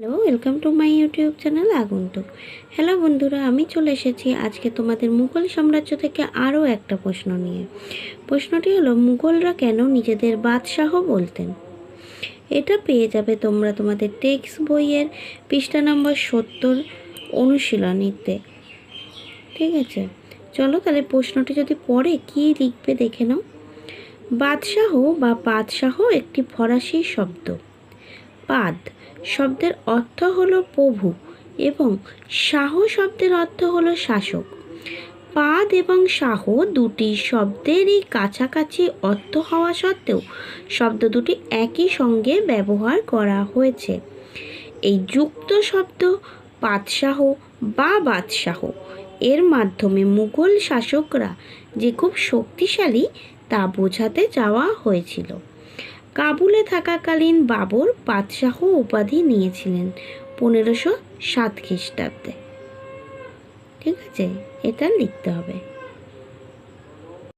Hello, welcome to my YouTube channel আগন্তুক। Hello বন্ধুরা, আমি চলে এসেছি আজকে তোমাদের মুঘল সাম্রাজ্য থেকে আরও একটা প্রশ্ন নিয়ে। প্রশ্নটি হলো, মুঘলরা কেন নিজেদের বাদশাহ বলতেন? এটা পেয়ে যাবে তোমরা তোমাদের টেক্সট বইয়ের পৃষ্ঠা নম্বর 70 অনুশীলনীতে। ঠিক আছে, চলো তাহলে প্রশ্নটি যদি পড়ে কী লিখবে দেখে নাও। বাদশাহ বা পাদশাহ একটি ফরাসি শব্দ। পাদ শব্দের অর্থ হলো প্রভু এবং শাহ শব্দের অর্থ হলো শাসক। পাদ এবং শাহ দুটি শব্দেরই কাছাকাছি অর্থ হওয়া সত্ত্বেও শব্দ দুটি একই সঙ্গে ব্যবহার করা হয়েছে। এই যুক্ত শব্দ পাদশাহ বা বাদশাহ এর মাধ্যমে মুঘল শাসকরা যে খুব শক্তিশালী তা বোঝাতে চাওয়া হয়েছিল। কাবুলে থাকাকালীন বাবর পাদশাহ উপাধি নিয়েছিলেন 1507 খ্রিস্টাব্দে। ঠিক আছে, এটা লিখতে হবে।